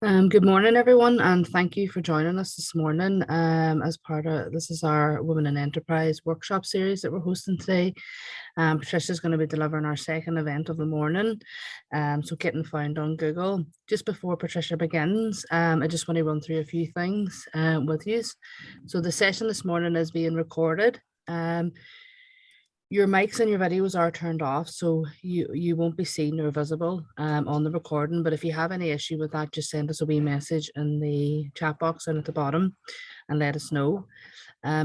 Good morning, everyone, and thank you for joining us this morning. As part of this is our Women in Enterprise workshop series that we're hosting today. Patricia is going to be delivering our second event of the morning. So getting found on Google. Just before Patricia begins, I just want to run through a few things with you. So the session this morning is being recorded. Your mics and your videos are turned off, so you won't be seen or visible on the recording. But if you have any issue with that, just send us a wee message in the chat box and at the bottom and let us know.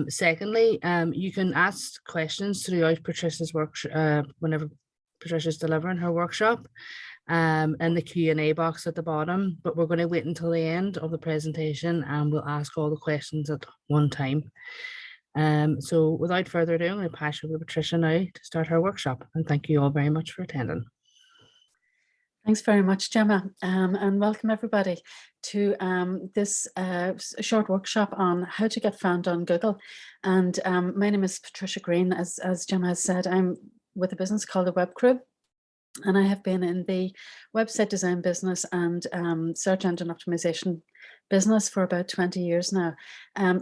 Secondly, you can ask questions throughout Patricia's work whenever Patricia's delivering her workshop in the Q&A box at the bottom, but we're going to wait until the end of the presentation and we'll ask all the questions at one time. So without further ado, I'm going to pass you over to Patricia now to start her workshop, and thank you all very much for attending. Thanks very much, Gemma, and welcome everybody to this short workshop on how to get found on Google. And my name is Patricia Greene. As Gemma has said, I'm with a business called the Web Crew, and I have been in the website design business and search engine optimization business for about 20 years now.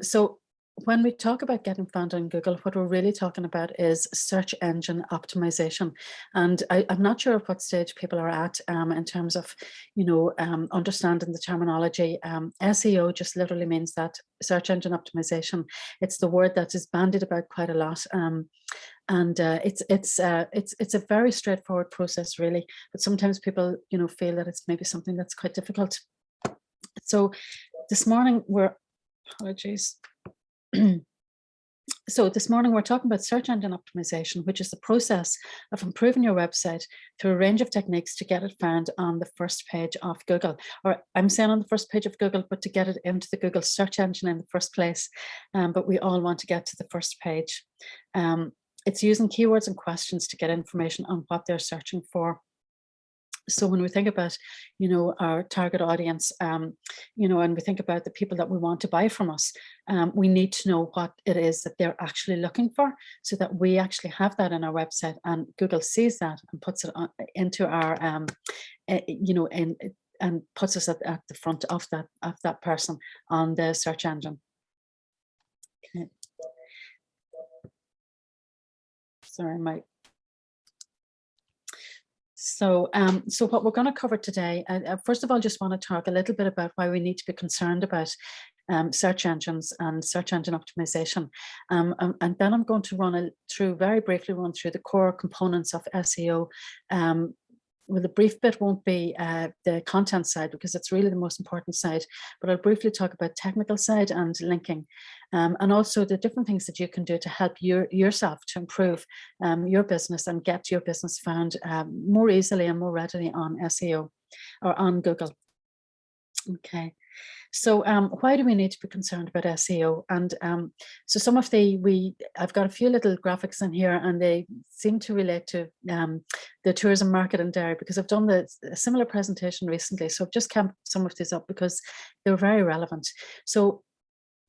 So when we talk about getting found on Google, what we're really talking about is search engine optimization. And I'm not sure at what stage people are at in terms of, understanding the terminology. SEO just literally means that search engine optimization. It's the word that is bandied about quite a lot. It's a very straightforward process, really. But sometimes people, feel that it's maybe something that's quite difficult. So this morning So this morning we're talking about search engine optimization, which is the process of improving your website through a range of techniques to get it found on the first page of Google. Or I'm saying on the first page of Google, but to get it into the Google search engine in the first place. But we all want to get to the first page. It's using keywords and questions to get information on what they're searching for. So when we think about, our target audience, and we think about the people that we want to buy from us, we need to know what it is that they're actually looking for, so that we actually have that in our website, and Google sees that and puts it into our, and puts us at the front of that person on the search engine. Okay. Sorry, So what we're going to cover today, first of all, just want to talk a little bit about why we need to be concerned about search engines and search engine optimization. And then I'm going to very briefly run through the core components of SEO. Well, the brief bit won't be the content side, because it's really the most important side, but I'll briefly talk about technical side and linking, and also the different things that you can do to help yourself to improve your business and get your business found more easily and more readily on SEO or on Google. Okay. So why do we need to be concerned about SEO? And so some of I've got a few little graphics in here, and they seem to relate to the tourism market in Derry, because I've done a similar presentation recently. So I've just kept some of these up because they're very relevant. So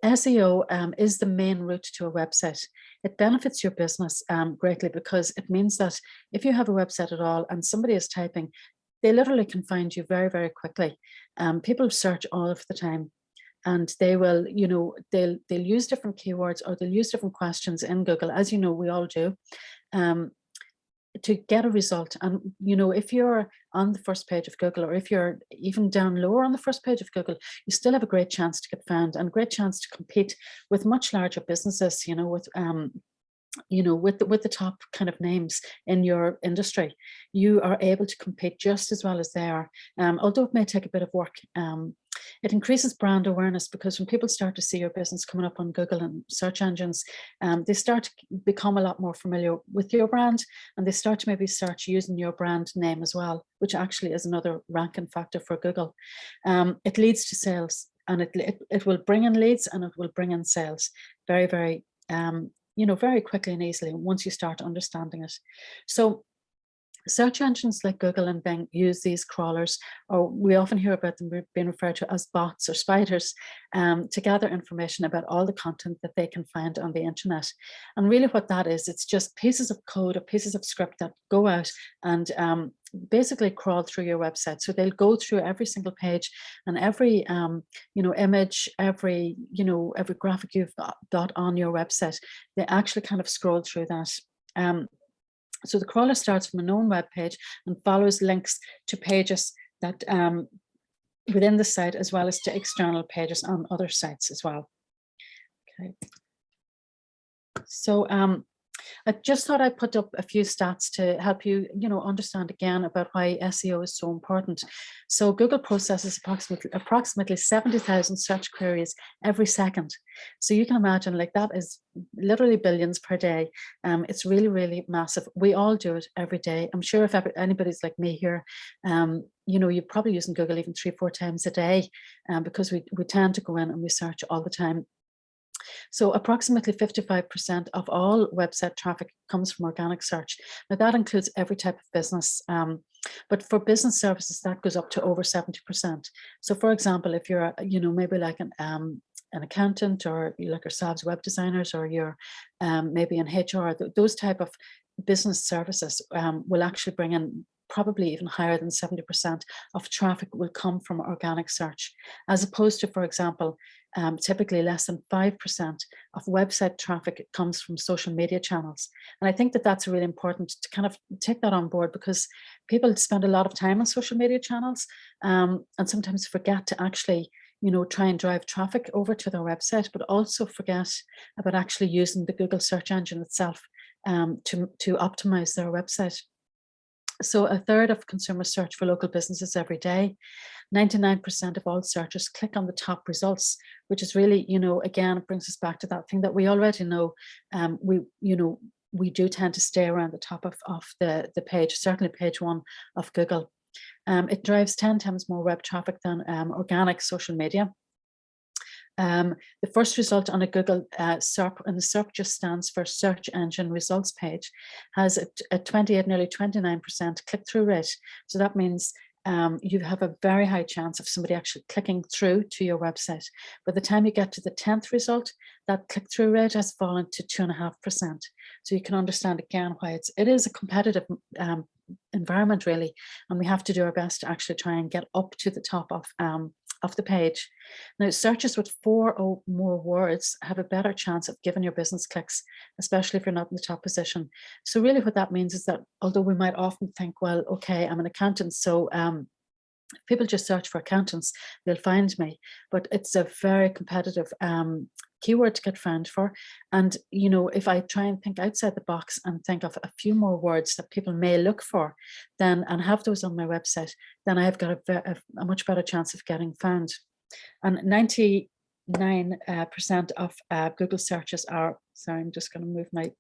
SEO is the main route to a website. It benefits your business greatly, because it means that if you have a website at all and somebody is typing, they literally can find you very, very quickly. People search all of the time, and they will, they'll use different keywords, or they'll use different questions in Google, as we all do, to get a result. And, if you're on the first page of Google, or if you're even down lower on the first page of Google, you still have a great chance to get found, and great chance to compete with much larger businesses, with the top kind of names in your industry. You are able to compete just as well as they are, although it may take a bit of work. It increases brand awareness, because when people start to see your business coming up on Google and search engines, they start to become a lot more familiar with your brand, and they start to maybe start using your brand name as well, which actually is another ranking factor for Google. It leads to sales, and it will bring in leads, and it will bring in sales very, very very quickly and easily once you start understanding it. So Search engines like Google and Bing use these crawlers, or we often hear about them being referred to as bots or spiders, to gather information about all the content that they can find on the internet. And really what that is, it's just pieces of code or pieces of script that go out and basically crawl through your website. So they'll go through every single page and every image, every graphic you've got on your website. They actually kind of scroll through that. So the crawler starts from a known web page and follows links to pages that within the site, as well as to external pages on other sites as well. Okay. So I just thought I'd put up a few stats to help you, understand again about why SEO is so important. So Google processes approximately 70,000 search queries every second. So you can imagine, like, that is literally billions per day. It's really, really massive. We all do it every day. I'm sure if anybody's like me here, you're probably using Google even 3-4 times a day, because we tend to go in and we search all the time. So approximately 55% of all website traffic comes from organic search. Now that includes every type of business, but for business services, that goes up to over 70%. So for example, if you're, maybe like an accountant, or you like yourselves web designers, or you're maybe in HR, those type of business services will actually bring in probably even higher than 70% of traffic will come from organic search, as opposed to, for example, typically less than 5% of website traffic comes from social media channels. And I think that that's really important to kind of take that on board, because people spend a lot of time on social media channels and sometimes forget to actually try and drive traffic over to their website, but also forget about actually using the Google search engine itself to optimize their website. So a third of consumers search for local businesses every day. 99% of all searchers click on the top results, which is really, again, it brings us back to that thing that we already know. We do tend to stay around the top of the page, certainly page 1 of Google. It drives 10 times more web traffic than organic social media. The first result on a Google SERP, and the SERP just stands for search engine results page, has a 28, nearly 29% click-through rate. So that means you have a very high chance of somebody actually clicking through to your website. By the time you get to the 10th result, that click-through rate has fallen to 2.5%. So you can understand again why it is a competitive environment, really, and we have to do our best to actually try and get up to the top of the page. Now, searches with 4 or more words have a better chance of giving your business clicks, especially if you're not in the top position. So really what that means is that although we might often think, well, okay, I'm an accountant, so people just search for accountants, they'll find me, but it's a very competitive keyword to get found for. And if I try and think outside the box and think of a few more words that people may look for, then and have those on my website, then I've got a much better chance of getting found. And 99% of Google searches are, sorry, I'm just going to move my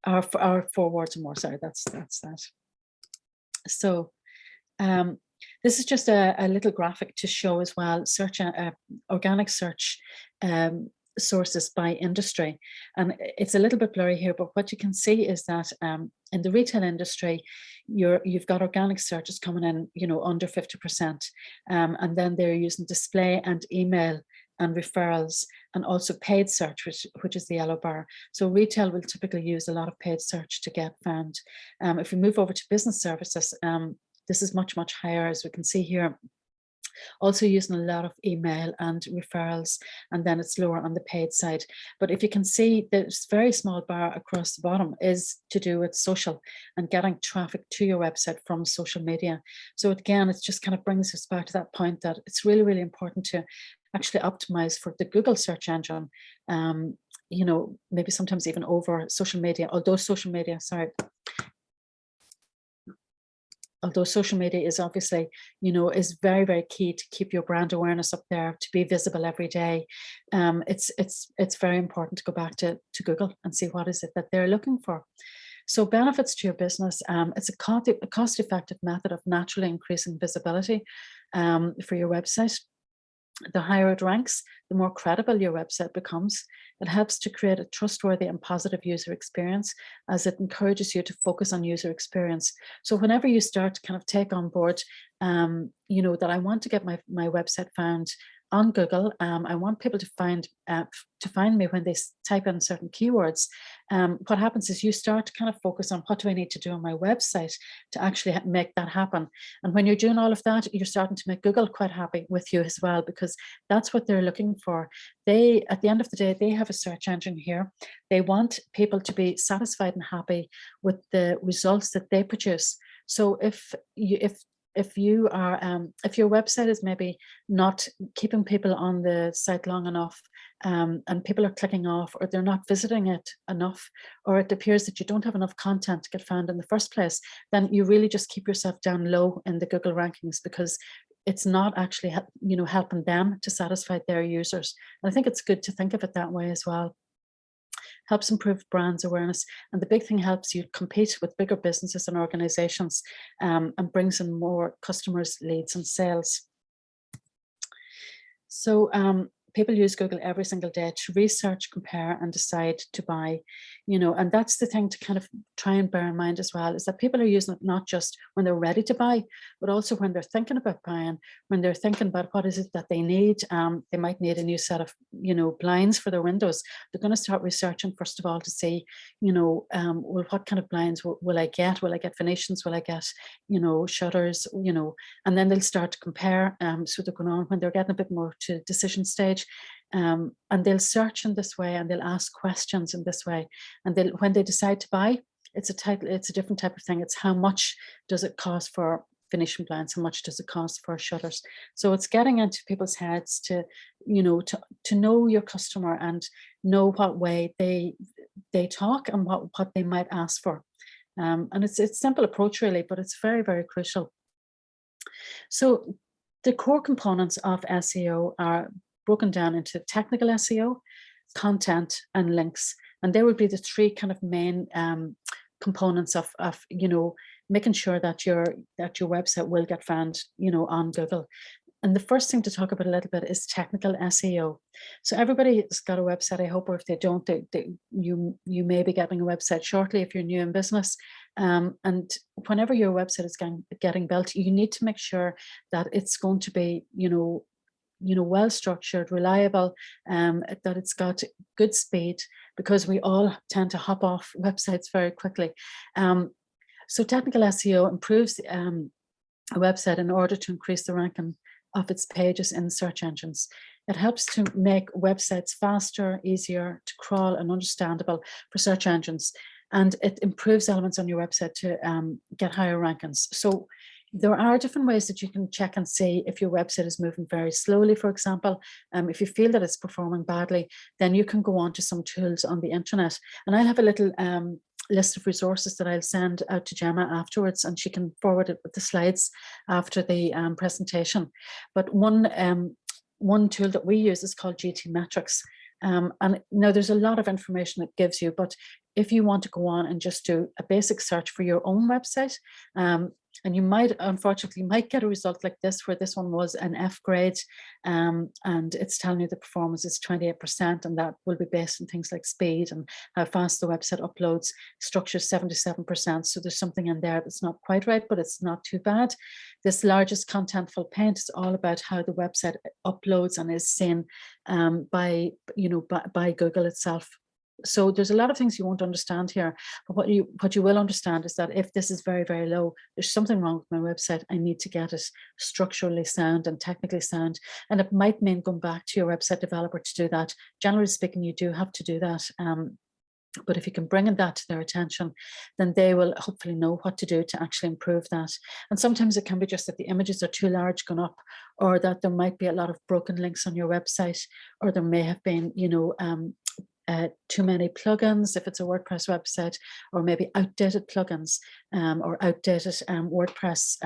are 4 words or more. Sorry, that's that. So this is just a little graphic to show as well organic search sources by industry, and it's a little bit blurry here, but what you can see is that in the retail industry, you've got organic searches coming in, under 50%, and then they're using display and email and referrals, and also paid search, which is the yellow bar. So retail will typically use a lot of paid search to get found. If we move over to business services, this is much, much higher, as we can see here. Also using a lot of email and referrals, and then it's lower on the paid side. But if you can see, this very small bar across the bottom is to do with social and getting traffic to your website from social media. So again, it just kind of brings us back to that point that it's really, really important to actually optimize for the Google search engine, maybe sometimes even over social media, although social media is obviously, is very, very key to keep your brand awareness up there, to be visible every day. It's very important to go back to Google and see what is it that they're looking for. So benefits to your business, it's a cost-effective method of naturally increasing visibility for your website. The higher it ranks, the more credible your website becomes. It helps to create a trustworthy and positive user experience, as it encourages you to focus on user experience. So whenever you start to kind of take on board, you know, that I want to get my website found on Google, I want people to find me when they type in certain keywords. What happens is you start to kind of focus on, what do I need to do on my website to actually make that happen? And when you're doing all of that, you're starting to make Google quite happy with you as well, because that's what they're looking for. They, at the end of the day, they have a search engine here. They want people to be satisfied and happy with the results that they produce. So if your website is maybe not keeping people on the site long enough, and people are clicking off, or they're not visiting it enough, or it appears that you don't have enough content to get found in the first place, then you really just keep yourself down low in the Google rankings, because it's not actually, you know, helping them to satisfy their users. And I think it's good to think of it that way as well. Helps improve brands awareness, and the big thing, helps you compete with bigger businesses and organizations, and brings in more customers, leads, and sales. So people use Google every single day to research, compare, and decide to buy, you know, and that's the thing to kind of try and bear in mind as well, is that people are using it not just when they're ready to buy, but also when they're thinking about buying, when they're thinking about what is it that they need. They might need a new set of, you know, blinds for their windows. They're going to start researching, first of all, to see, you know, well, what kind of blinds will I get? Will I get Venetians? Will I get, you know, shutters? You know, and then they'll start to compare. So they're going on when they're getting a bit more to decision stage. And they'll search in this way, and they'll ask questions in this way, and when they decide to buy, it's a different type of thing. It's how much does it cost for Venetian blinds, how much does it cost for shutters? So it's getting into people's heads to, you know, to know your customer and know what way they talk and what they might ask for. And it's a simple approach really, but it's very, very crucial. So the core components of SEO are broken down into technical SEO, content, and links. And there would be the three kind of main components of you know, making sure that your website will get found, you know, on Google. And the first thing to talk about a little bit is technical SEO. So everybody's got a website, I hope, or if they don't, you may be getting a website shortly if you're new in business. And whenever your website is getting built, you need to make sure that it's going to be, you know, well structured, reliable, that it's got good speed, because we all tend to hop off websites very quickly. So technical SEO improves a website in order to increase the ranking of its pages in search engines. It helps to make websites faster, easier to crawl, and understandable for search engines. And it improves elements on your website to get higher rankings. So there are different ways that you can check and see if your website is moving very slowly, for example. If you feel that it's performing badly, then you can go on to some tools on the internet. And I'll have a little list of resources that I'll send out to Gemma afterwards, and she can forward it with the slides after the presentation. But one tool that we use is called GT Metrics. And now there's a lot of information it gives you, but if you want to go on and just do a basic search for your own website, and you might, unfortunately, get a result like this, where this one was an F grade, and it's telling you the performance is 28%, and that will be based on things like speed and how fast the website uploads. Structure 77%, so there's something in there that's not quite right, but it's not too bad. This largest contentful paint is all about how the website uploads and is seen by Google itself. So there's a lot of things you won't understand here, but what you will understand is that if this is very, very low, there's something wrong with my website. I need to get it structurally sound and technically sound. And it might mean going back to your website developer to do that. Generally speaking, you do have to do that. But if you can bring that to their attention, then they will hopefully know what to do to actually improve that. And sometimes it can be just that the images are too large gone up, or that there might be a lot of broken links on your website, or there may have been, too many plugins if it's a WordPress website, or maybe outdated plugins or outdated WordPress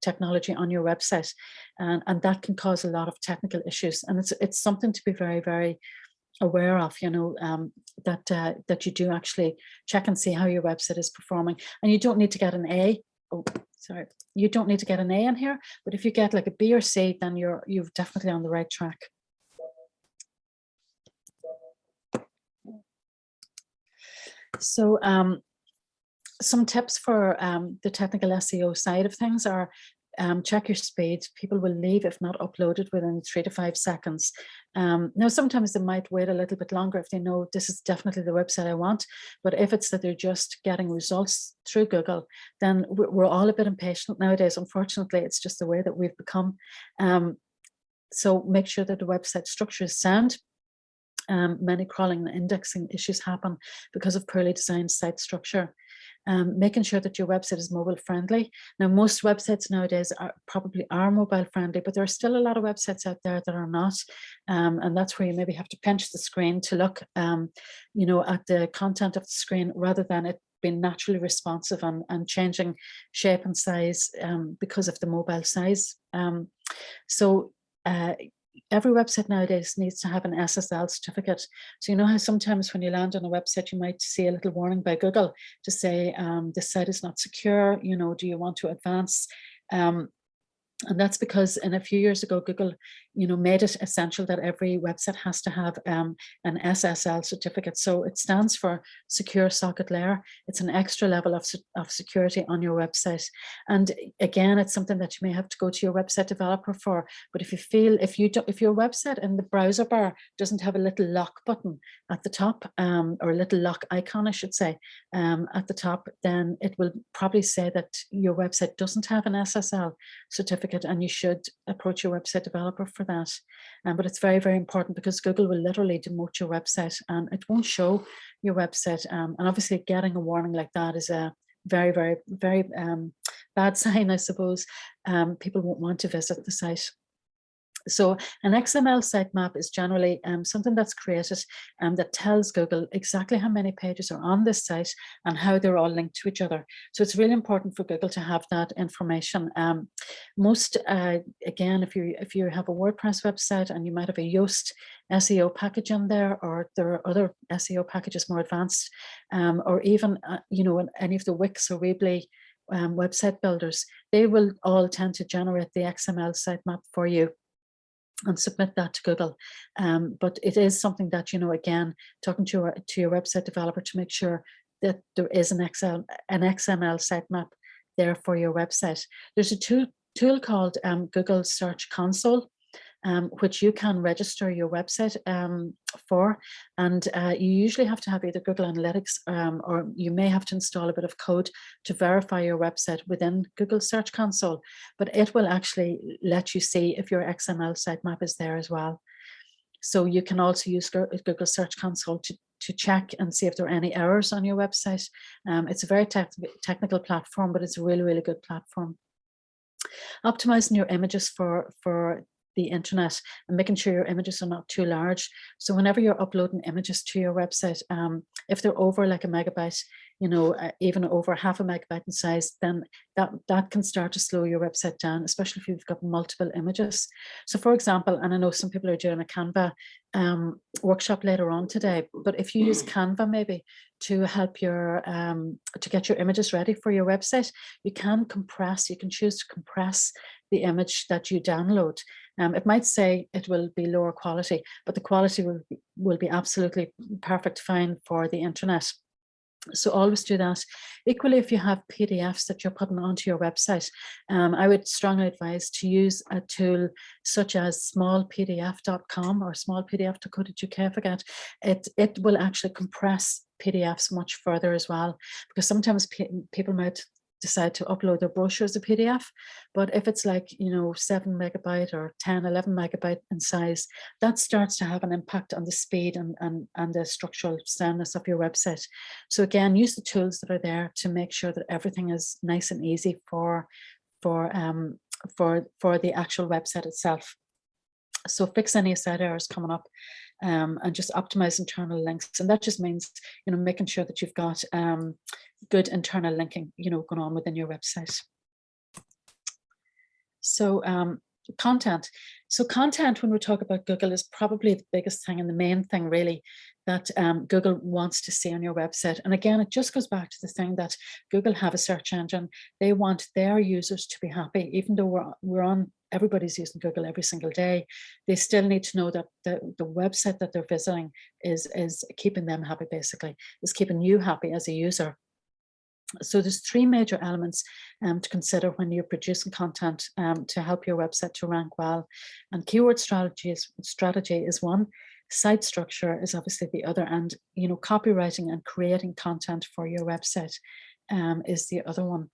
technology on your website, and that can cause a lot of technical issues. And it's something to be very, very aware of, that you do actually check and see how your website is performing. And you don't need to get an A. You don't need to get an A in here, but if you get like a B or C, then you're definitely on the right track. So some tips for the technical SEO side of things are check your speed. People will leave if not uploaded within 3 to 5 seconds. Now, sometimes they might wait a little bit longer if they know this is definitely the website I want. But if it's that they're just getting results through Google, then we're all a bit impatient nowadays. Unfortunately, it's just the way that we've become. So make sure that the website structure is sound. Many crawling and indexing issues happen because of poorly designed site structure. Making sure that your website is mobile friendly. Now, most websites nowadays probably are mobile friendly, but there are still a lot of websites out there that are not. And that's where you maybe have to pinch the screen to look, you know, at the content of the screen rather than it being naturally responsive and changing shape and size because of the mobile size. Every website nowadays needs to have an SSL certificate. So you know how sometimes when you land on a website, you might see a little warning by Google to say, this site is not secure, you know, do you want to advance? And that's because in a few years ago, Google, you know, made it essential that every website has to have an SSL certificate. So it stands for Secure Socket Layer. It's an extra level of security on your website. And again, it's something that you may have to go to your website developer for. But if you feel, if your website in the browser bar doesn't have a little lock button at the top, or a little lock icon, I should say, at the top, then it will probably say that your website doesn't have an SSL certificate, and you should approach your website developer for that. But it's very, very important because Google will literally demote your website and it won't show your website. And obviously getting a warning like that is a very, very, very bad sign, I suppose. People won't want to visit the site. So an XML sitemap is generally something that's created that tells Google exactly how many pages are on this site and how they're all linked to each other. So it's really important for Google to have that information. Again, if you have a WordPress website and you might have a Yoast SEO package in there, or there are other SEO packages more advanced, or even you know, any of the Wix or Weebly website builders, they will all tend to generate the XML sitemap for you and submit that to Google. But it is something that, you know, again, talking to your website developer to make sure that there is an XML sitemap there for your website. There's a tool called Google Search Console, which you can register your website for. And you usually have to have either Google Analytics or you may have to install a bit of code to verify your website within Google Search Console, but it will actually let you see if your XML sitemap is there as well. So you can also use Google Search Console to check and see if there are any errors on your website. It's a very technical platform, but it's a really, really good platform. Optimizing your images for the internet and making sure your images are not too large. So whenever you're uploading images to your website, if they're over like a megabyte, you know, even over half a megabyte in size, then that can start to slow your website down, especially if you've got multiple images. So for example, and I know some people are doing a Canva workshop later on today, but if you use Canva maybe to help your to get your images ready for your website, you can choose to compress the image that you download. It might say it will be lower quality, but the quality will be absolutely perfect fine for the internet. So always do that. Equally, if you have PDFs that you're putting onto your website, I would strongly advise to use a tool such as smallpdf.com or smallpdf.co.uk, I forget. It will actually compress PDFs much further as well, because sometimes people might decide to upload their brochure as a PDF, but if it's like, you know, 7 megabyte or 10, 11 megabyte in size, that starts to have an impact on the speed and the structural soundness of your website. So again, use the tools that are there to make sure that everything is nice and easy for the actual website itself. So fix any site errors coming up, and just optimize internal links. And that just means, you know, making sure that you've got good internal linking, you know, going on within your website. So content. So content, when we talk about Google, is probably the biggest thing and the main thing really that Google wants to see on your website. And again, it just goes back to the thing that Google have a search engine. They want their users to be happy, even though we're on everybody's using Google every single day. They still need to know that the website that they're visiting is keeping them happy, basically, is keeping you happy as a user. So there's three major elements to consider when you're producing content to help your website to rank well. And keyword strategy is one, site structure is obviously the other, and copywriting and creating content for your website is the other one.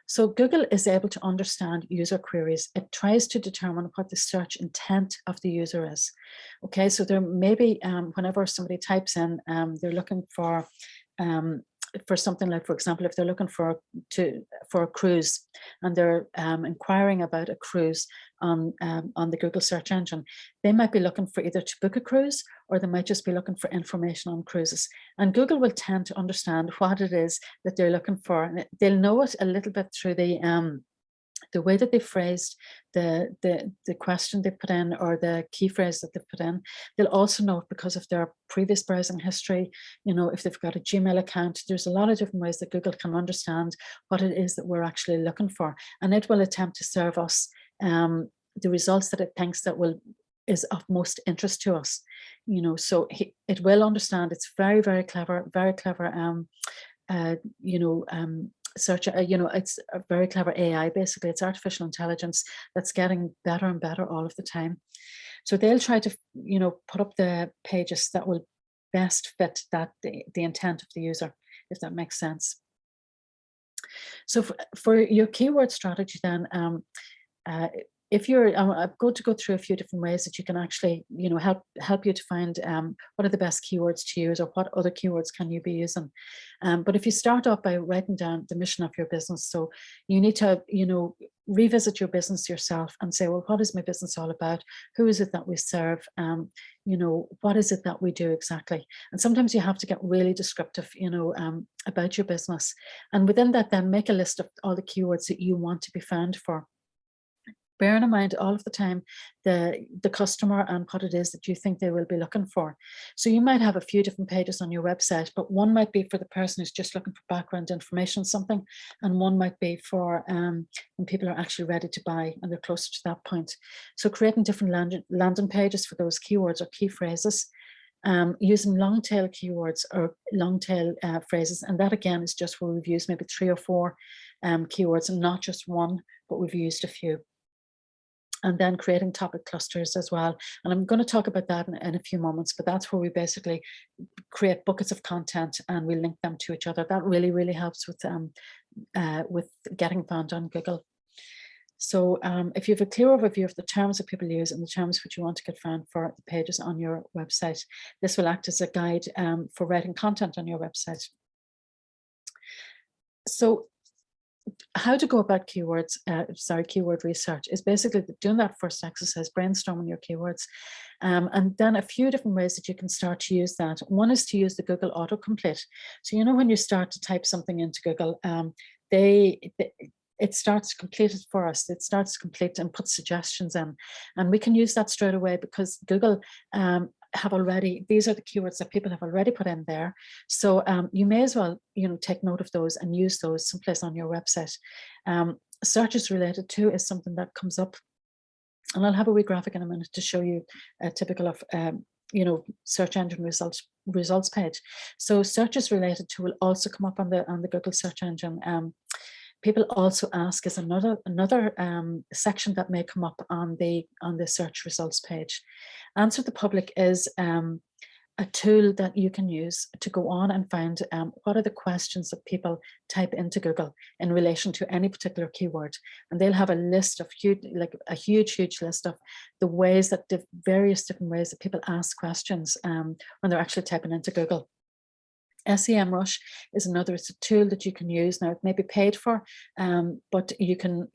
So Google is able to understand user queries. It tries to determine what the search intent of the user is. Okay, so there may be, whenever somebody types in, they're looking for something like, for example, if they're looking for a cruise and they're inquiring about a cruise on the Google search engine, they might be looking for either to book a cruise, or they might just be looking for information on cruises. And Google will tend to understand what it is that they're looking for, and they'll know it a little bit through the way that they phrased the question they put in, or the key phrase that they've put in. They'll also know because of their previous browsing history, if they've got a Gmail account. There's a lot of different ways that Google can understand what it is that we're actually looking for, and it will attempt to serve us the results that it thinks that is of most interest to us. So it will understand. It's very, very clever, very clever. Search, it's a very clever AI. Basically, it's artificial intelligence that's getting better and better all of the time. So they'll try to put up the pages that will best fit the intent of the user, if that makes sense. So for your keyword strategy, then if you're, I'm going to go through a few different ways that you can actually, help you to find what are the best keywords to use, or what other keywords can you be using. But if you start off by writing down the mission of your business, so you need to, revisit your business yourself and say, well, what is my business all about? Who is it that we serve? What is it that we do exactly? And sometimes you have to get really descriptive, about your business. And within that, then make a list of all the keywords that you want to be found for. Bearing in mind all of the time the customer and what it is that you think they will be looking for. So you might have a few different pages on your website, but one might be for the person who's just looking for background information on something, and one might be for when people are actually ready to buy and they're closer to that point. So creating different landing pages for those keywords or key phrases, using long tail keywords or long tail phrases, and that again is just where we've used maybe 3 or 4 keywords, and not just one, but we've used a few. And then creating topic clusters as well. And I'm going to talk about that in a few moments, but that's where we basically create buckets of content and we link them to each other. That really, really helps with getting found on Google. So if you have a clear overview of the terms that people use and the terms which you want to get found for the pages on your website, this will act as a guide for writing content on your website. So how to go about keyword research is basically doing that first exercise, brainstorming your keywords, and then a few different ways that you can start to use that. One is to use the Google autocomplete. So when you start to type something into Google, it starts to complete it for us. It starts to complete and put suggestions in, and we can use that straight away because Google have already, these are the keywords that people have already put in there. So you may as well, take note of those and use those someplace on your website. Searches related to is something that comes up, and I'll have a wee graphic in a minute to show you a typical of, search engine results page. So searches related to will also come up on the Google search engine. People also ask is another section that may come up on the search results page. Answer the Public is a tool that you can use to go on and find what are the questions that people type into Google in relation to any particular keyword. And they'll have a list of a huge list of the ways that the various different ways that people ask questions when they're actually typing into Google. SEMrush is another, it's a tool that you can use. Now it may be paid for, but you can,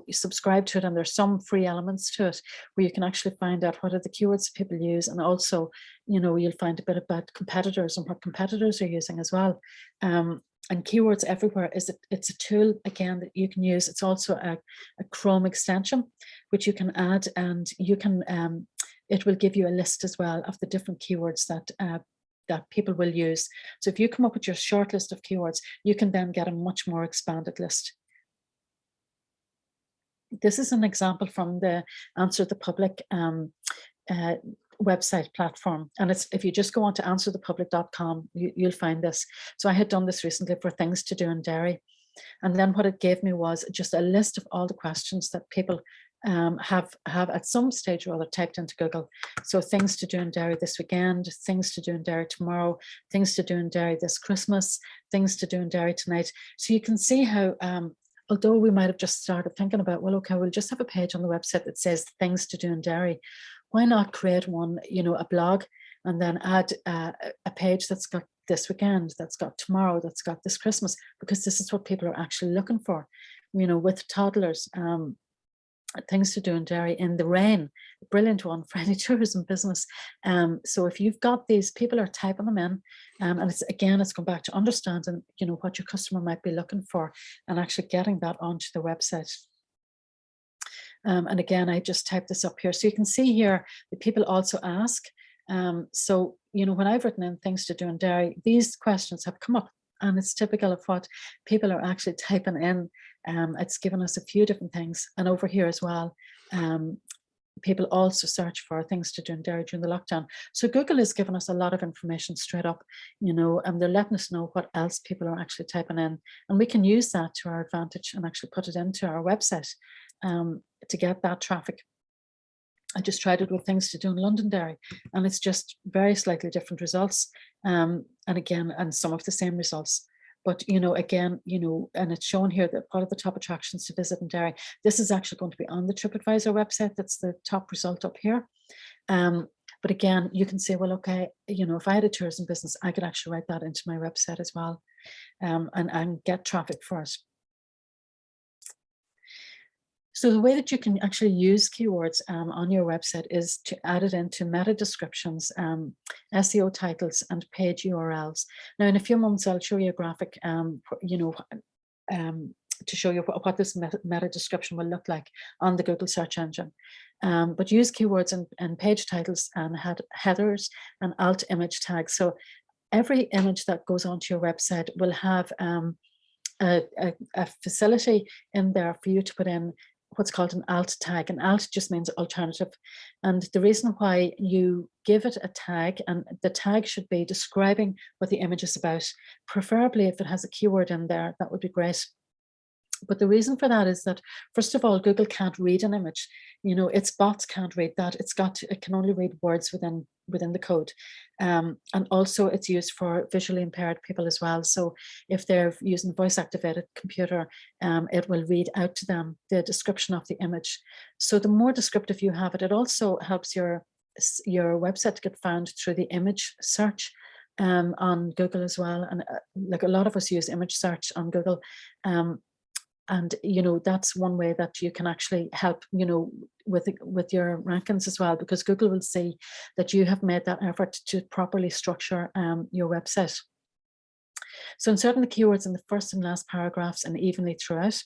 subscribe to it, and there's some free elements to it where you can actually find out what are the keywords people use, and also, you'll find a bit about competitors and what competitors are using as well. And Keywords Everywhere it's a tool again that you can use. It's also a Chrome extension which you can add, and you can it will give you a list as well of the different keywords that people will use. So if you come up with your short list of keywords, you can then get a much more expanded list. this is an example from the Answer the Public website platform. And it's, if you just go on to answerthepublic.com, you'll find this. So I had done this recently for things to do in dairy. And then what it gave me was just a list of all the questions that people have at some stage or other typed into Google. So things to do in dairy this weekend, things to do in dairy tomorrow, things to do in dairy this Christmas, things to do in dairy tonight. So you can see how, although we might have just started thinking about, well, okay, we'll just have a page on the website that says things to do in dairy. Why not create one, you know, a blog, and then add a page that's got this weekend, that's got tomorrow, that's got this Christmas, because this is what people are actually looking for, you know, with toddlers. Things to do in dairy in the rain, brilliant one for any tourism business. So if you've got these, people are typing them in, and it's, again, it's going back to understanding, you know, what your customer might be looking for and actually getting that onto the website. And again, I just typed this up here. So you can see here that people also ask. So, you know, when I've written in things to do in dairy, these questions have come up, and it's typical of what people are actually typing in. It's given us a few different things. And over here as well, people also search for things to do in dairy during the lockdown. So Google has given us a lot of information straight up, you know, and they're letting us know what else people are actually typing in. And we can use that to our advantage and actually put it into our website to get that traffic. I just tried it with things to do in Londonderry, and it's just very slightly different results. And again, and some of the same results. But, you know, again, you know, and it's shown here that part of the top attractions to visit in Derry, this is actually going to be on the TripAdvisor website. That's the top result up here. But again, you can say, well, okay, you know, if I had a tourism business, I could actually write that into my website as well, and get traffic for it. So the way that you can actually use keywords on your website is to add it into meta descriptions, SEO titles, and page URLs. Now, in a few moments, I'll show you a graphic, you know, to show you what this meta description will look like on the Google search engine. But use keywords and page titles and headers and alt image tags. So every image that goes onto your website will have a facility in there for you to put in what's called an alt tag. And alt just means alternative. And the reason why you give it a tag, and the tag should be describing what the image is about, preferably if it has a keyword in there, that would be great. But the reason for that is that, first of all, Google can't read an image. You know, its bots can't read that. It can only read words within the code. And also it's used for visually impaired people as well. So if they're using voice activated computer, it will read out to them the description of the image. So the more descriptive you have it, it also helps your website to get found through the image search on Google as well. And like a lot of us use image search on Google. And, you know, that's one way that you can actually help, you know, with your rankings as well, because Google will see that you have made that effort to properly structure your website. So inserting the keywords in the first and last paragraphs and evenly throughout.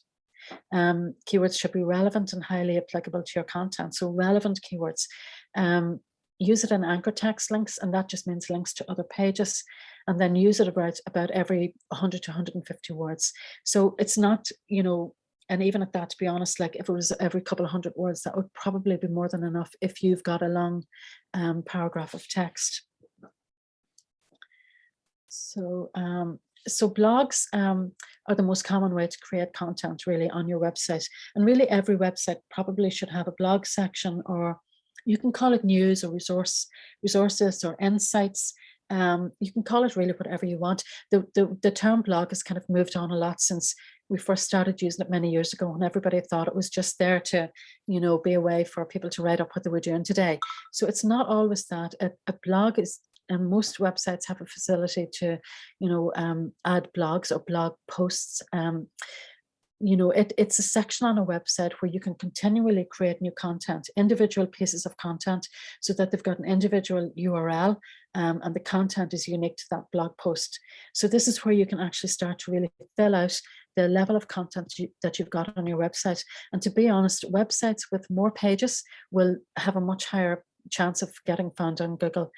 Keywords should be relevant and highly applicable to your content. So relevant keywords. Use it in anchor text links, and that just means links to other pages, and then use it about every 100 to 150 words. So it's not, you know, and even at that, to be honest, like if it was every couple of hundred words, that would probably be more than enough if you've got a long paragraph of text. So blogs are the most common way to create content really on your website, and really every website probably should have a blog section, or you can call it news or resources or insights. You can call it really whatever you want. The term blog has kind of moved on a lot since we first started using it many years ago, and everybody thought it was just there to, you know, be a way for people to write up what they were doing today. So it's not always that. A blog is, and most websites have a facility to, you know, add blogs or blog posts. You know, it's a section on a website where you can continually create new content, individual pieces of content, so that they've got an individual URL, and the content is unique to that blog post. So this is where you can actually start to really fill out the level of content that you've got on your website. And to be honest, websites with more pages will have a much higher chance of getting found on Google,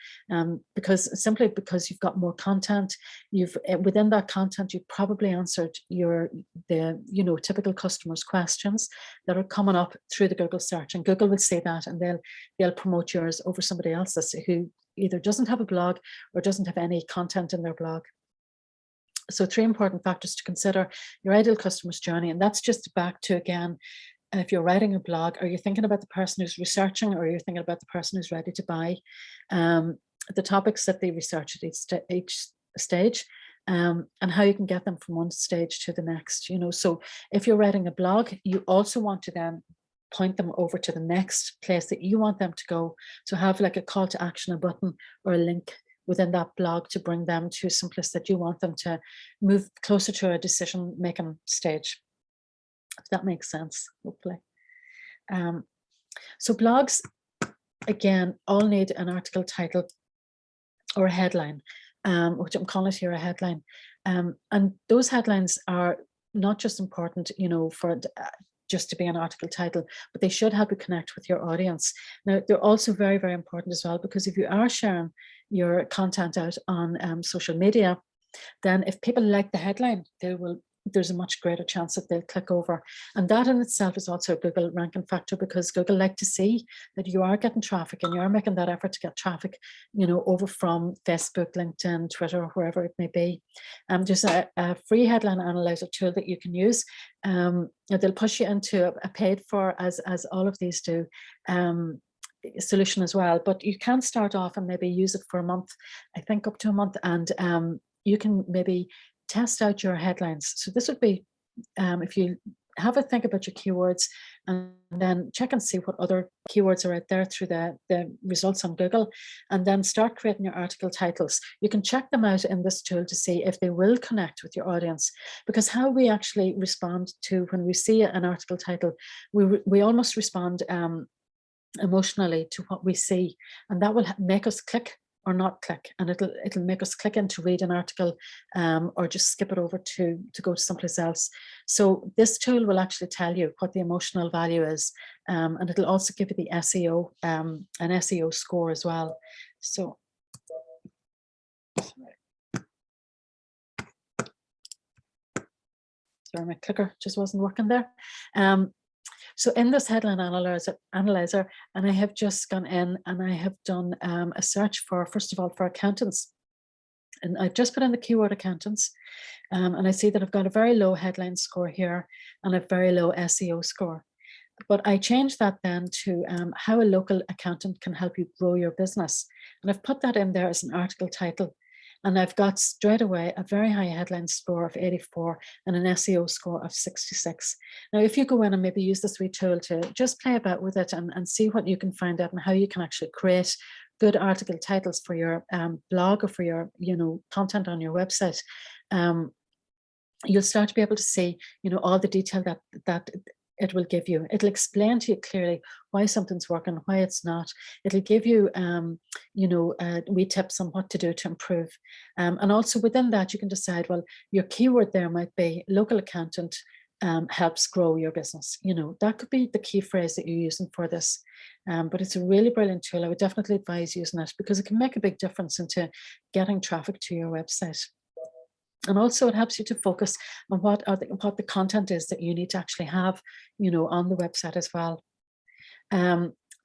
simply because you've got more content. You've within that content, you've probably answered the typical customers' questions that are coming up through the Google search, and Google will see that, and they'll promote yours over somebody else's who either doesn't have a blog or doesn't have any content in their blog. So 3 important factors to consider: your ideal customer's journey, and that's just back to, again, if you're writing a blog, are you thinking about the person who's researching, or are you thinking about the person who's ready to buy? The topics that they research at each stage, and how you can get them from one stage to the next. So if you're writing a blog, you also want to then point them over to the next place that you want them to go. So have like a call to action, a button or a link within that blog to bring them to some place that you want them to move closer to a decision-making stage. If that makes sense, hopefully. So blogs, again, all need an article title or a headline, which I'm calling it here a headline. And those headlines are not just important, for just to be an article title, but they should help you connect with your audience. Now, they're also very, very important as well, because if you are sharing your content out on social media, then if people like the headline, there's a much greater chance that they'll click over. And that in itself is also a Google ranking factor, because Google like to see that you are getting traffic and you are making that effort to get traffic, over from Facebook, LinkedIn, Twitter, wherever it may be. There's a free headline analyzer tool that you can use. They'll push you into a paid for, as all of these do, solution as well. But you can start off and maybe use it for a month, I think up to a month, and you can maybe test out your headlines. So this would be, if you have a think about your keywords, and then check and see what other keywords are out there through the results on Google, and then start creating your article titles. You can check them out in this tool to see if they will connect with your audience, because how we actually respond to when we see an article title, we almost respond emotionally to what we see, and that will make us click or not click, and it'll make us click in to read an article, or just skip it over to go to someplace else. So this tool will actually tell you what the emotional value is, and it'll also give you the SEO, an SEO score as well. So sorry, my clicker just wasn't working there. So in this headline analyzer, and I have just gone in and I have done a search for, first of all, for accountants. And I've just put in the keyword accountants, and I see that I've got a very low headline score here and a very low SEO score. But I changed that then to how a local accountant can help you grow your business. And I've put that in there as an article title. And I've got straight away a very high headline score of 84 and an SEO score of 66. Now, if you go in and maybe use this wee tool to just play about with it and see what you can find out and how you can actually create good article titles for your blog or for your content on your website, you'll start to be able to see all the detail that it will give you. It'll explain to you clearly why something's working, why it's not. It'll give you, wee tips on what to do to improve. And also within that, you can decide, well, your keyword there might be local accountant helps grow your business. That could be the key phrase that you're using for this. But it's a really brilliant tool. I would definitely advise using it, because it can make a big difference into getting traffic to your website. And also it helps you to focus on what the content is that you need to actually have, on the website as well.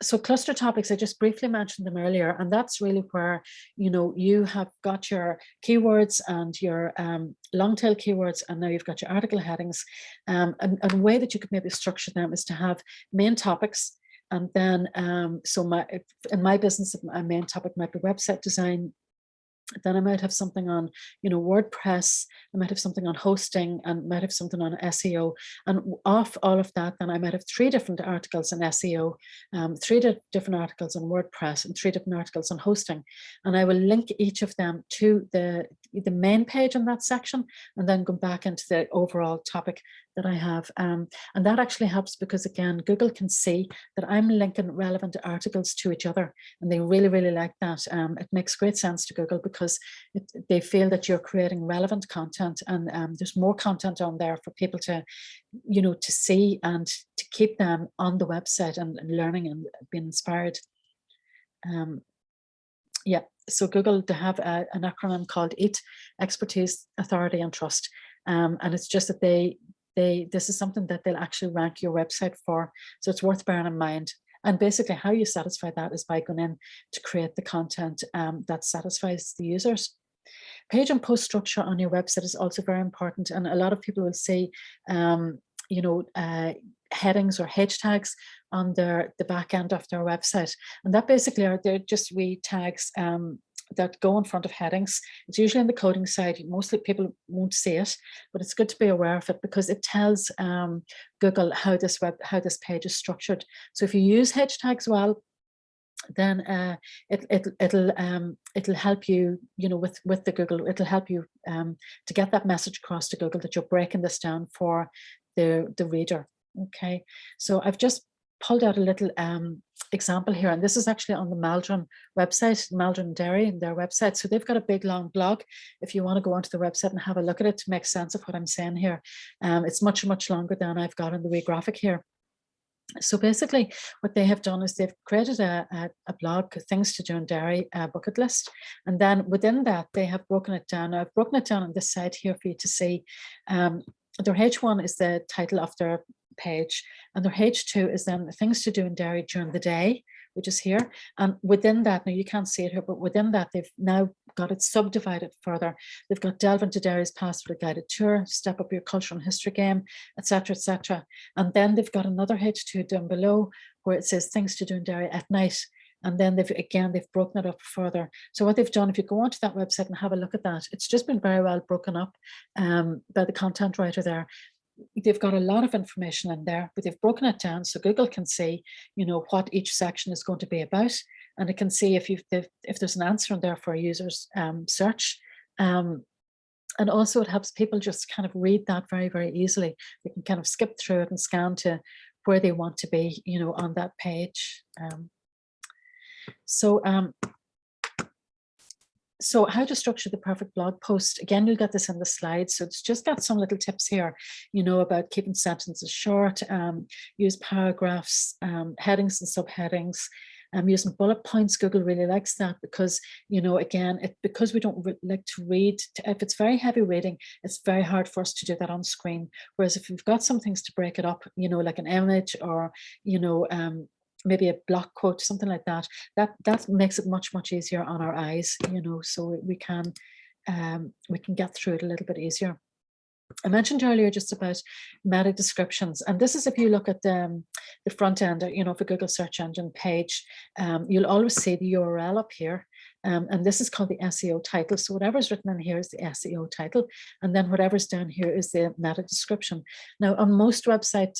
So cluster topics, I just briefly mentioned them earlier, and that's really where, you have got your keywords and your long tail keywords, and now you've got your article headings. And a way that you could maybe structure them is to have main topics. And then, in my business, a main topic might be website design. Then I might have something on, WordPress. I might have something on hosting, and might have something on SEO. And off all of that, then I might have 3 different articles on SEO, 3 different articles on WordPress, and 3 different articles on hosting. And I will link each of them to the main page in that section, and then go back into the overall topic that I have. And that actually helps, because again, Google can see that I'm linking relevant articles to each other, and they really, really like that. It makes great sense to Google, because they feel that you're creating relevant content, and there's more content on there for people to, to see and to keep them on the website and learning and being inspired. Yeah, so Google, they have an acronym called EAT: Expertise, Authority, and Trust. And it's just that this is something that they'll actually rank your website for. So it's worth bearing in mind. And basically how you satisfy that is by going in to create the content that satisfies the users. Page and post structure on your website is also very important. And a lot of people will see, headings or hashtags on the back end of their website. And that basically they're just wee tags that go in front of headings. It's usually in the coding side. Mostly people won't see it, but it's good to be aware of it because it tells Google how this page is structured. So if you use hashtags well, then it'll help you, with the Google. It'll help you to get that message across to Google that you're breaking this down for the reader. Okay, so I've just pulled out a little example here, and this is actually on the Maldron website, Maldron Dairy, and their website. So they've got a big long blog. If you want to go onto the website and have a look at it to make sense of what I'm saying here, it's much longer than I've got in the wee graphic here. So basically what they have done is they've created a blog, Things to Do in Dairy, bucket list. And then within that, they have broken it down. I've broken it down on this side here for you to see. Their H1 is the title of their page, and their H2 is then the Things to Do in Dairy during the day, which is here. And within that, now you can't see it here, but within that, they've now got it subdivided further. They've got Delve into Dairy's Past with a Guided Tour, Step Up Your Cultural and History Game, etc., etc. And then they've got another H2 down below where it says Things to Do in Dairy at Night. And then they've broken it up further. So what they've done, if you go onto that website and have a look at that, it's just been very well broken up by the content writer there. They've got a lot of information in there, but they've broken it down so Google can see, what each section is going to be about, and it can see if there's an answer in there for a user's search. And also it helps people just kind of read that very, very easily. They can kind of skip through it and scan to where they want to be, on that page. So how to structure the perfect blog post. Again, you'll get this in the slides. So it's just got some little tips here, about keeping sentences short, use paragraphs, headings and subheadings, using bullet points. Google really likes that because, again, because we don't like to read, if it's very heavy reading, it's very hard for us to do that on screen. Whereas if we've got some things to break it up, like an image or, maybe a block quote, something like that, that makes it much easier on our eyes, so we can get through it a little bit easier. I mentioned earlier just about meta descriptions, and this is if you look at the front end, of a Google search engine page, you'll always see the URL up here, and this is called the SEO title. So whatever's written in here is the SEO title, and then whatever's down here is the meta description. Now, on most website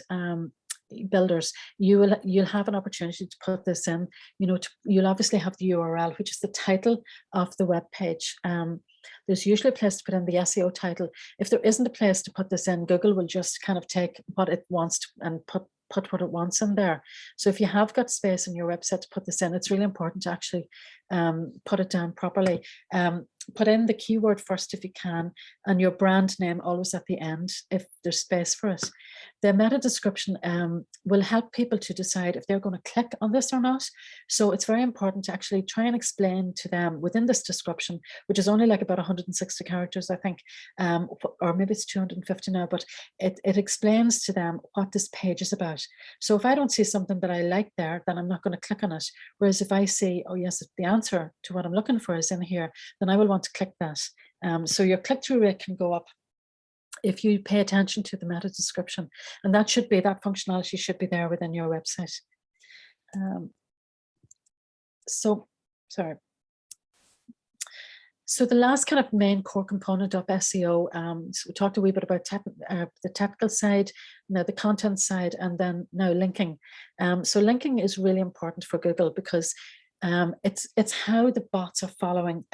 builders, you'll have an opportunity to put this in. You'll obviously have the URL, which is the title of the web page. There's usually a place to put in the SEO title. If there isn't a place to put this in, Google will just kind of take what it wants to, and put what it wants in there. So if you have got space in your website to put this in, it's really important to actually put it down properly. Put in the keyword first if you can, and your brand name always at the end if there's space for it. The meta description will help people to decide if they're going to click on this or not. So it's very important to actually try and explain to them within this description, which is only like about 160 characters, I think, or maybe it's 250 now, but it explains to them what this page is about. So if I don't see something that I like there, then I'm not going to click on it. Whereas if I see, oh yes, the answer to what I'm looking for is in here, then I will want to click that. So your click-through rate can go up if you pay attention to the meta description, and that functionality should be there within your website. So the last kind of main core component of SEO, so we talked a wee bit about the technical side, now the content side, and then now linking. So linking is really important for Google because it's how the bots are following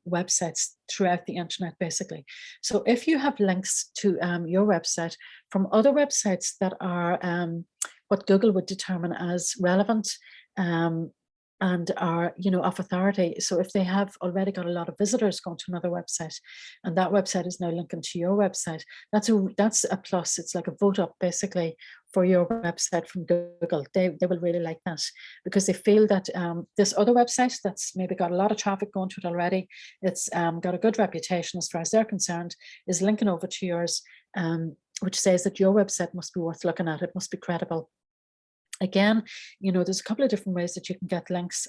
websites throughout the internet, basically. So if you have links to your website from other websites that are what Google would determine as relevant, and are, you know, of authority. So if they have already got a lot of visitors going to another website, and that website is now linking to your website, that's a plus. It's like a vote up basically for your website from Google. They will really like that, because they feel that this other website that's maybe got a lot of traffic going to it already, it's got a good reputation as far as they're concerned, is linking over to yours, which says that your website must be worth looking at. It must be credible. Again, you know, there's a couple of different ways that you can get links.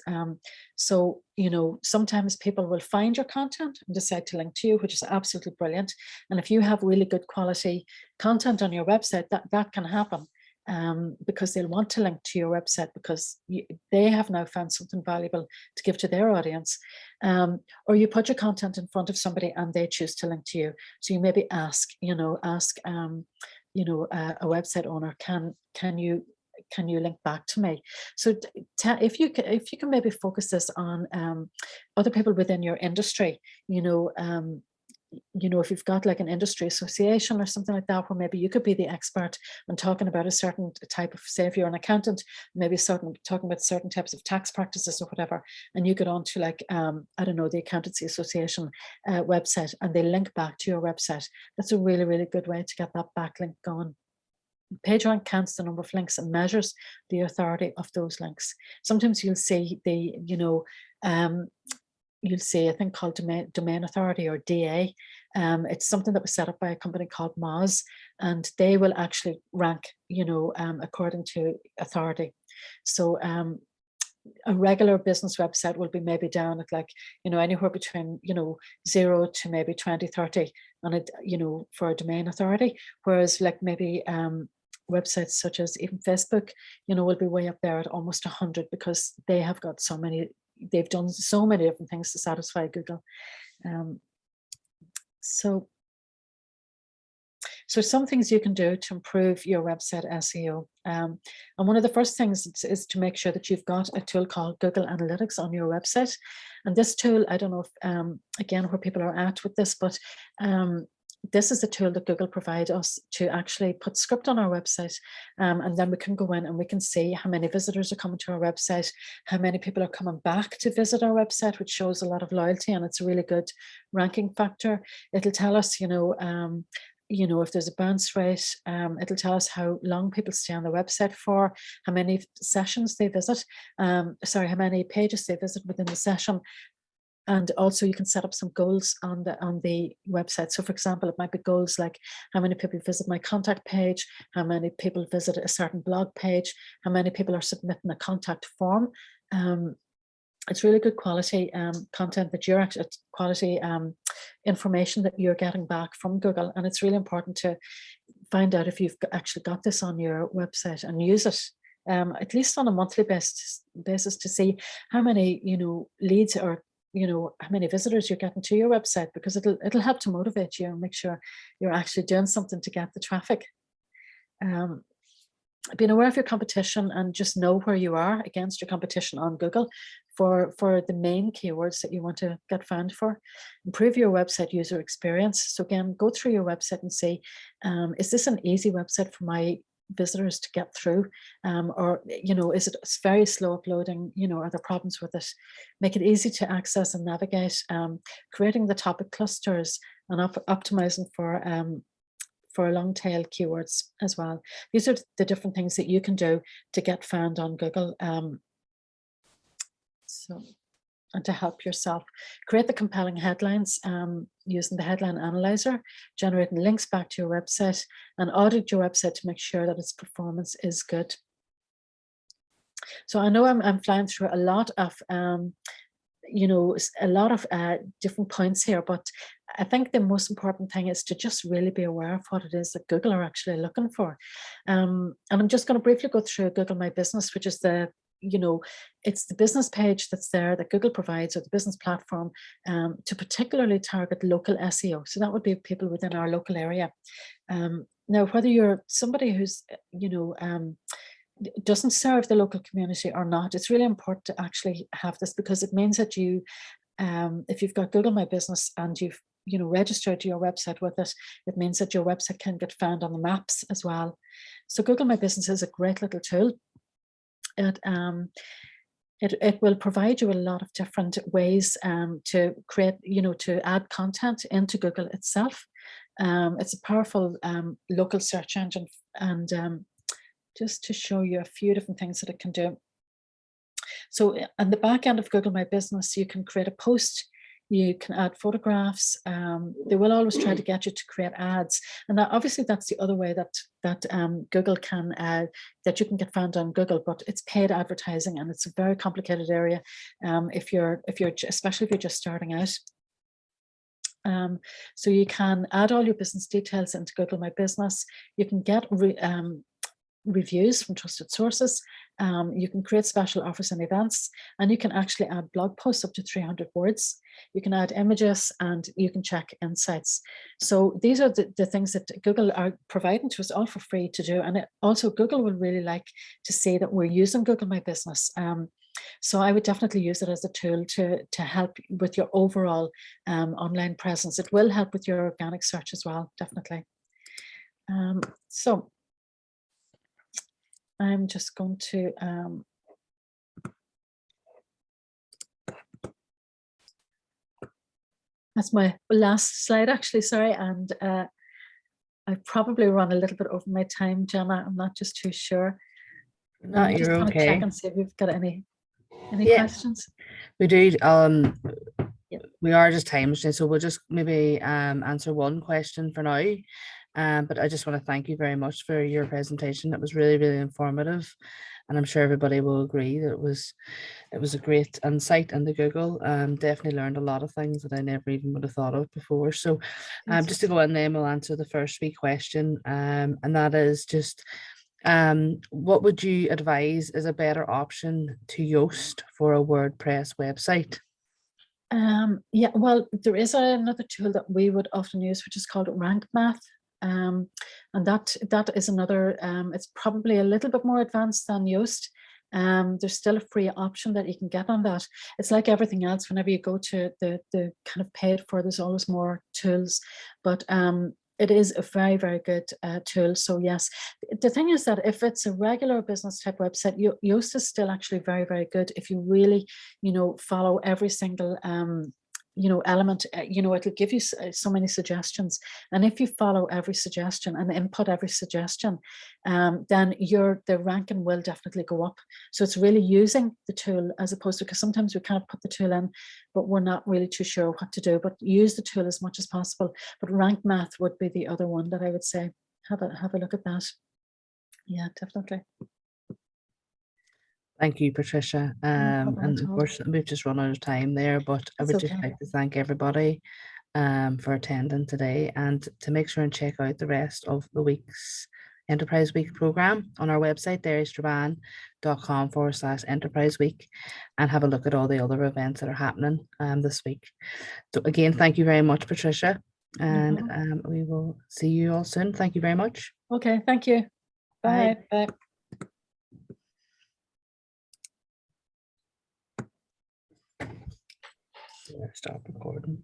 So, you know, sometimes people will find your content and decide to link to you, which is absolutely brilliant. And if you have really good quality content on your website, that can happen, because they'll want to link to your website because they have now found something valuable to give to their audience. Or you put your content in front of somebody and they choose to link to you. So you maybe ask a website owner, can you link back to me? So if you can maybe focus this on other people within your industry, if you've got like an industry association or something like that, where maybe you could be the expert on talking about a certain type of, say if you're an accountant, maybe talking about certain types of tax practices or whatever, and you get onto like, I don't know, the Accountancy Association website, and they link back to your website. That's a really, really good way to get that backlink going. PageRank counts the number of links and measures the authority of those links. Sometimes you'll see you'll see a thing called domain authority, or DA. It's something that was set up by a company called Moz, and they will actually rank, according to authority. So a regular business website will be maybe down at like, anywhere between, 0 to maybe 20, 30, and it, for a domain authority, whereas like maybe websites such as even Facebook, will be way up there at almost 100, because they have got they've done so many different things to satisfy Google. So some things you can do to improve your website SEO. And one of the first things is to make sure that you've got a tool called Google Analytics on your website. And this tool, I don't know if, again, where people are at with this, but this is a tool that Google provide us to actually put script on our website. And then we can go in and we can see how many visitors are coming to our website, how many people are coming back to visit our website, which shows a lot of loyalty, and it's a really good ranking factor. It'll tell us, if there's a bounce rate, it'll tell us how long people stay on the website for, how many sessions they visit, how many pages they visit within the session. And also you can set up some goals on the website. So for example, it might be goals like how many people visit my contact page, how many people visit a certain blog page, how many people are submitting a contact form. It's really good quality content that you're actually, quality information that you're getting back from Google. And it's really important to find out if you've actually got this on your website and use it. At least on a monthly basis to see how many, leads or how many visitors you're getting to your website, because it'll help to motivate you and make sure you're actually doing something to get the traffic. Being aware of your competition and just know where you are against your competition on Google for the main keywords that you want to get found for. Improve your website user experience. So again, go through your website and see, is this an easy website for my visitors to get through, or is it very slow uploading, are there problems with it? Make it easy to access and navigate, creating the topic clusters and optimizing for long tail keywords as well. These are the different things that you can do to get found on Google, and to help yourself. Create the compelling headlines using the headline analyzer, generating links back to your website, and audit your website to make sure that its performance is good. So I know I'm flying through a lot of different points here, but I think the most important thing is to just really be aware of what it is that Google are actually looking for. And I'm just going to briefly go through Google My Business, which is it's the business page that's there that Google provides, or the business platform, to particularly target local SEO. So that would be people within our local area. Now, whether you're somebody who's, doesn't serve the local community or not, it's really important to actually have this, because it means that you, if you've got Google My Business and you've registered your website with it, it means that your website can get found on the maps as well. So Google My Business is a great little tool. it will provide you a lot of different ways to create, to add content into Google itself. It's a powerful local search engine, and just to show you a few different things that it can do. So on the back end of Google My Business, you can create a post, you can add photographs. They will always try to get you to create ads, and obviously that's the other way that Google can that you can get found on Google, but it's paid advertising, and it's a very complicated area if you're especially if you're just starting out. So you can add all your business details into Google My Business. You can get reviews from trusted sources. You can create special offers and events, and you can actually add blog posts up to 300 words. You can add images, and you can check insights. So these are the things that Google are providing to us all for free to do. And also Google would really like to see that we're using Google My Business. So I would definitely use it as a tool to help with your overall online presence. It will help with your organic search as well, definitely. So I'm just going to that's my last slide, actually, sorry, and I've probably run a little bit over my time, Gemma. I'm not just too sure. No, I'm just you're going to okay. check and see if we've got any questions. We do. Yep. We are just time restrained, so we'll just maybe answer one question for now. But I just want to thank you very much for your presentation. It was really, really informative, and I'm sure everybody will agree that it was a great insight into Google. Definitely learned a lot of things that I never even would have thought of before. So just to go in there, we'll answer the first wee question, and that is just what would you advise is a better option to Yoast for a WordPress website? Yeah, well, there is another tool that we would often use, which is called Rank Math. And that is another, it's probably a little bit more advanced than Yoast. There's still a free option that you can get on that. It's like everything else, whenever you go to the kind of paid for, there's always more tools, but it is a very, very good tool. So yes, the thing is that if it's a regular business type website, Yoast is still actually very, very good if you really, follow every single element. It'll give you so many suggestions, and if you follow every suggestion and input every suggestion, then the ranking will definitely go up. So it's really using the tool as opposed to, because sometimes we kind of put the tool in but we're not really too sure what to do, but use the tool as much as possible. But Rank Math would be the other one that I would say have a look at that. Yeah, definitely. Thank you, Patricia. And unfortunately, we've just run out of time there, but I would just like to thank everybody for attending today, and to make sure and check out the rest of the week's Enterprise Week program on our website, derrystrabane.com/Enterprise Week, and have a look at all the other events that are happening this week. So again, thank you very much, Patricia, and we will see you all soon. Thank you very much. Okay, thank you. Bye. Bye. Stop recording.